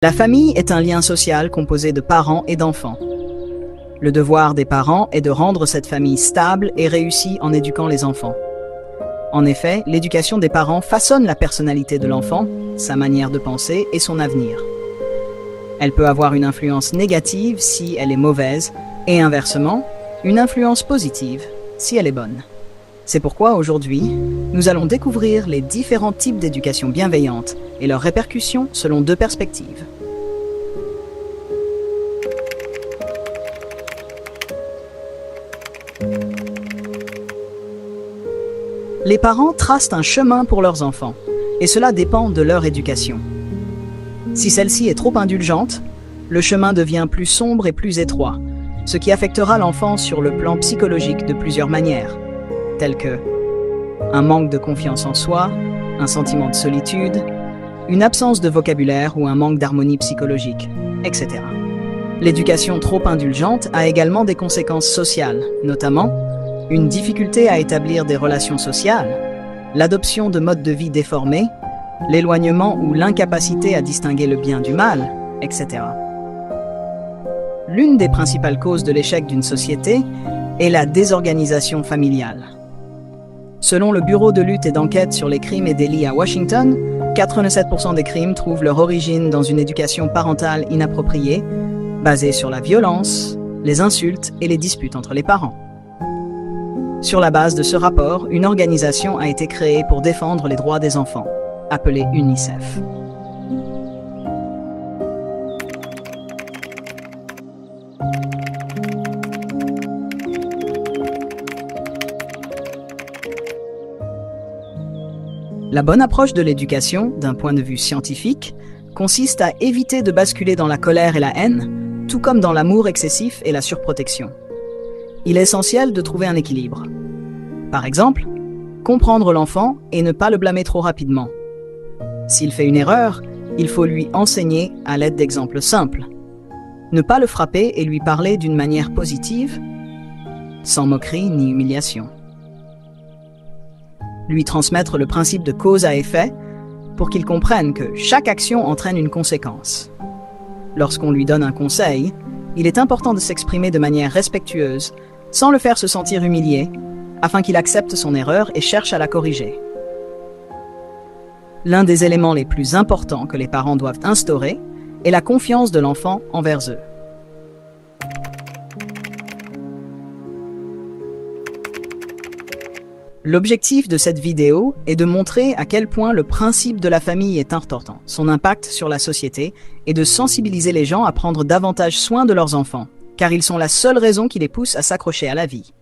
La famille est un lien social composé de parents et d'enfants. Le devoir des parents est de rendre cette famille stable et réussie en éduquant les enfants. En effet, l'éducation des parents façonne la personnalité de l'enfant, sa manière de penser et son avenir. Elle peut avoir une influence négative si elle est mauvaise et inversement, une influence positive si elle est bonne. C'est pourquoi aujourd'hui, nous allons découvrir les différents types d'éducation bienveillante et leurs répercussions selon deux perspectives. Les parents tracent un chemin pour leurs enfants, et cela dépend de leur éducation. Si celle-ci est trop indulgente, le chemin devient plus sombre et plus étroit, ce qui affectera l'enfant sur le plan psychologique de plusieurs manières, telles que un manque de confiance en soi, un sentiment de solitude, une absence de vocabulaire ou un manque d'harmonie psychologique, etc. L'éducation trop indulgente a également des conséquences sociales, notamment une difficulté à établir des relations sociales, l'adoption de modes de vie déformés, l'éloignement ou l'incapacité à distinguer le bien du mal, etc. L'une des principales causes de l'échec d'une société est la désorganisation familiale. Selon le Bureau de lutte et d'enquête sur les crimes et délits à Washington, 87% des crimes trouvent leur origine dans une éducation parentale inappropriée, basée sur la violence, les insultes et les disputes entre les parents. Sur la base de ce rapport, une organisation a été créée pour défendre les droits des enfants, appelée UNICEF. La bonne approche de l'éducation, d'un point de vue scientifique, consiste à éviter de basculer dans la colère et la haine, tout comme dans l'amour excessif et la surprotection. Il est essentiel de trouver un équilibre. Par exemple, comprendre l'enfant et ne pas le blâmer trop rapidement. S'il fait une erreur, il faut lui enseigner à l'aide d'exemples simples. Ne pas le frapper et lui parler d'une manière positive, sans moquerie ni humiliation. Lui transmettre le principe de cause à effet pour qu'il comprenne que chaque action entraîne une conséquence. Lorsqu'on lui donne un conseil, il est important de s'exprimer de manière respectueuse, sans le faire se sentir humilié, afin qu'il accepte son erreur et cherche à la corriger. L'un des éléments les plus importants que les parents doivent instaurer est la confiance de l'enfant envers eux. L'objectif de cette vidéo est de montrer à quel point le principe de la famille est important, son impact sur la société, et de sensibiliser les gens à prendre davantage soin de leurs enfants, car ils sont la seule raison qui les pousse à s'accrocher à la vie.